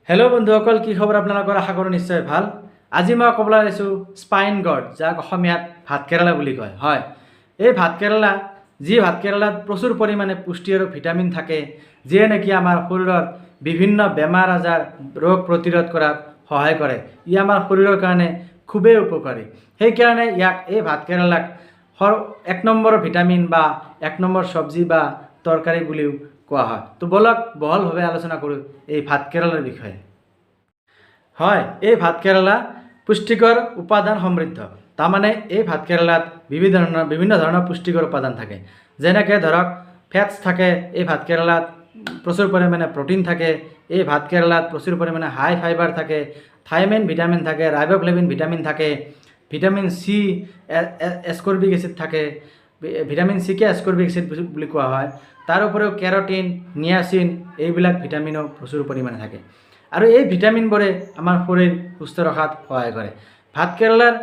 Hello' বন্ধুসকল, কি খবৰ আপোনালোকৰ? আশা কৰোঁ নিশ্চয় ভাল। আজি মই ক'বলৈ আহিছোঁ স্পাইন গৰ্ড, যাক অসমীয়াত ভাত কেৰেলা বুলি কয়। হয়, এই ভাত কেৰেলা, যি ভাত কেৰেলাত প্ৰচুৰ পৰিমাণে পুষ্টি আৰু ভিটামিন থাকে, যিয়ে নেকি আমাৰ শৰীৰত বিভিন্ন বেমাৰ আজাৰ ৰোগ প্ৰতিৰোধ কৰাত সহায় কৰে। ই আমাৰ শৰীৰৰ কাৰণে খুবেই উপকাৰী। সেইকাৰণে এই ভাত কেৰেলাক এক নম্বৰ ভিটামিন বা এক নম্বৰ চব্জি বা তৰকাৰী বুলিও কোৱা হয়। তো বলক বহলভাৱে আলোচনা কৰোঁ এই ভাত কেৰেলাৰ বিষয়ে। হয়, এই ভাত কেৰেলা পুষ্টিকৰ উপাদান সমৃদ্ধ। তাৰমানে এই ভাত কেৰেলাত বিভিন্ন ধৰণৰ পুষ্টিকৰ উপাদান থাকে। যেনেকৈ ধৰক ফেটছ থাকে, এই ভাত কেৰেলাত প্ৰচুৰ পৰিমাণে প্ৰ'টিন থাকে, এই ভাত কেৰেলাত প্ৰচুৰ পৰিমাণে হাই ফাইবাৰ থাকে, থাইমিন ভিটামিন থাকে, ৰাইবোফ্লেভিন ভিটামিন থাকে, ভিটামিন চি, এছকৰ্বিক এচিড থাকে। ভিটামিন চিকে এছকৰ্বিক এচিড বুলি কোৱা হয়। তাৰ উপৰিও কেৰটিন, নিয়াচিন এইবিলাক ভিটামিনো প্ৰচুৰ পৰিমাণে থাকে। আৰু এই ভিটামিনবোৰে আমাৰ শৰীৰ সুস্থ ৰখাত সহায় কৰে। ভাত কেৰেলাৰ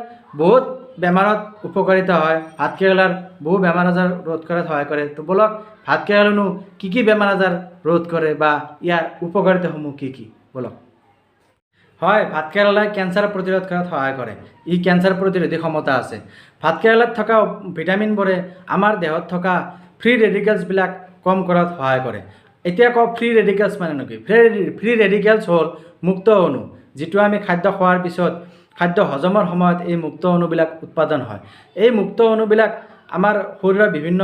বহুত বেমাৰত উপকাৰিতা হয়। ভাত কেৰেলাৰ বহু বেমাৰ আজাৰ ৰোধ কৰাত সহায় কৰে। তো বলক ভাত কেৰেলানো কি বেমাৰ আজাৰ ৰোধ কৰে বা ইয়াৰ উপকাৰিতাসমূহ কি বলক। হয়, ভাত কেৰেলাই কেঞ্চাৰ প্ৰতিৰোধ কৰাত সহায় কৰে। ই কেঞ্চাৰ প্ৰতিৰোধী ক্ষমতা আছে। ভাত কেৰেলাত থকা ভিটামিনবোৰে আমাৰ দেহত থকা ফ্ৰী ৰেডিকেলছবিলাক কম কৰাত সহায় কৰে। এতিয়া কওঁ ফ্ৰী ৰেডিকেলছ মানে কি? ফ্ৰী ৰেডিকেলছ হ'ল মুক্ত অণু, যিটো আমি খাদ্য খোৱাৰ পিছত খাদ্য হজমৰ সময়ত এই মুক্ত অণুবিলাক উৎপাদন হয়। এই মুক্ত অণুবিলাক আমাৰ শৰীৰৰ বিভিন্ন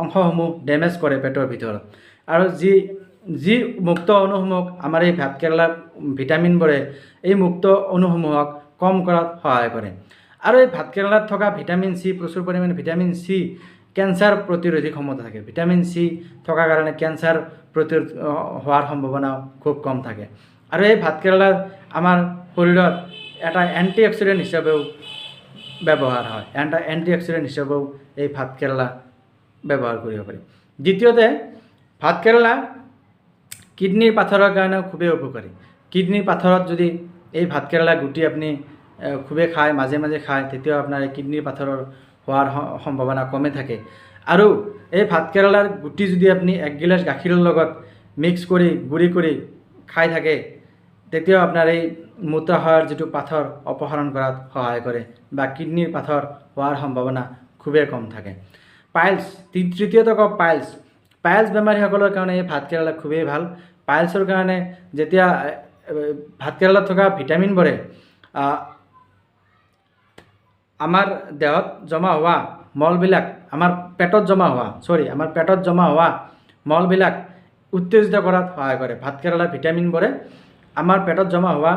অংশসমূহ ডেমেজ কৰে পেটৰ ভিতৰত। আৰু যি মুক্ত অণুসমূহক আমাৰ এই ভাত কেৰেলাৰ ভিটামিনবোৰে এই মুক্ত অণুসমূহক কম কৰাত সহায় কৰে। আৰু এই ভাত কেৰেলাত থকা ভিটামিন চি, প্ৰচুৰ পৰিমাণে ভিটামিন চি কেঞ্চাৰ প্ৰতিৰোধী ক্ষমতা থাকে। ভিটামিন চি থকাৰ কাৰণে কেঞ্চাৰ প্ৰতিৰোধ হোৱাৰ সম্ভাৱনাও খুব কম থাকে। আৰু এই ভাত কেৰেলাৰ আমাৰ শৰীৰত এটা এণ্টি অক্সিডেণ্ট হিচাপেও ব্যৱহাৰ হয়। এণ্টি অক্সিডেণ্ট হিচাপেও এই ভাত কেৰেলা ব্যৱহাৰ কৰিব পাৰি। দ্বিতীয়তে, ভাত কেৰেলা কিডনীৰ পাথৰৰ কাৰণেও খুবেই উপকাৰী। কিডনীৰ পাথৰত যদি এই ভাত কেৰেলা গুটি আপুনি খুবেই খায়, মাজে মাজে খায়, তেতিয়াও আপোনাৰ এই কিডনীৰ পাথৰৰ হোৱাৰ সম্ভাৱনা কমে থাকে। আৰু এই ভাত কেৰেলাৰ গুটি যদি আপুনি 1 গিলাচ গাখীৰৰ লগত মিক্স কৰি গুড়ি কৰি খাই থাকে, তেতিয়াও আপোনাৰ এই মূত্ৰাশয়ৰ যিটো পাথৰ অপসাৰণ কৰাত সহায় কৰে বা কিডনীৰ পাথৰ হোৱাৰ সম্ভাৱনা খুবেই কম থাকে। পাইলছ, তৃতীয়তে কওঁ পাইলছ বেমাৰীসকলৰ কাৰণে এই ভাত কেৰেলা খুবেই ভাল। পাইলছৰ কাৰণে যেতিয়া ভাত কেৰেলাত থকা ভিটামিনবোৰে আমাৰ দেহত জমা হোৱা মলবিলাক, আমাৰ পেটত জমা হোৱা মলবিলাক উত্তেজিত কৰাত সহায় কৰে। ভাত কেৰেলাৰ ভিটামিনবোৰে আমাৰ পেটত জমা হোৱা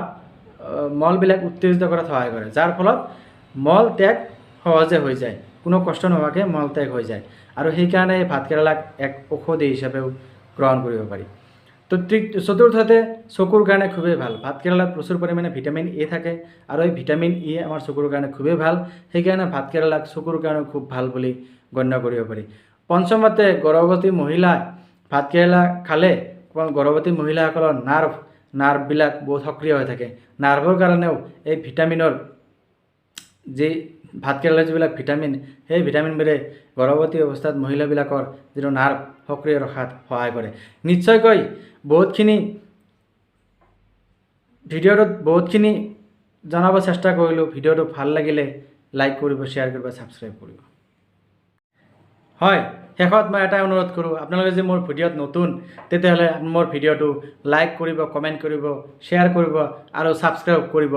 মলবিলাক উত্তেজিত কৰাত সহায় কৰে, যাৰ ফলত মল ত্যাগ সহজে হৈ যায়, কোনো কষ্ট নোহোৱাকৈ মল ত্যাগ হৈ যায়। আৰু সেইকাৰণে এই ভাত কেৰেলাক এক ঔষধি হিচাপেও গ্ৰহণ কৰিব পাৰি। তো চতুৰ্থতে, চকুৰ কাৰণে খুবেই ভাল। ভাত কেৰেলাত প্ৰচুৰ পৰিমাণে ভিটামিন এ থাকে, আৰু এই ভিটামিন ই আমাৰ চকুৰ কাৰণে খুবেই ভাল। সেইকাৰণে ভাত কেৰেলাক চকুৰ কাৰণে খুব ভাল বুলি গণ্য কৰিব পাৰি। পঞ্চমতে, গৰ্ভৱতী মহিলাই ভাত কেৰেলা খালে গৰ্ভৱতী মহিলাসকলৰ নাৰ্ভবিলাক বহুত সক্ৰিয় হৈ থাকে। নাৰ্ভৰ কাৰণেও এই ভিটামিনৰ ভাত কেৰেলাৰ যিবিলাক ভিটামিন, সেই ভিটামিনবোৰে গৰ্ভৱতী অৱস্থাত মহিলাবিলাকৰ যিটো নাৰ্ভ সক্ৰিয় ৰখাত সহায় কৰে। নিশ্চয়কৈ ভিডিঅ'টোত বহুতখিনি জনাব চেষ্টা কৰিলোঁ। ভিডিঅ'টো ভাল লাগিলে লাইক কৰিব, শ্বেয়াৰ কৰিব, ছাবস্ক্ৰাইব কৰিব। হয়, শেষত মই এটাই অনুৰোধ কৰোঁ, আপোনালোকে যদি মোৰ ভিডিঅ'ত নতুন, তেতিয়াহ'লে মোৰ ভিডিঅ'টো লাইক কৰিব, কমেণ্ট কৰিব, শ্বেয়াৰ কৰিব আৰু ছাবস্ক্ৰাইব কৰিব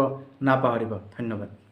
নাপাহৰিব। ধন্যবাদ।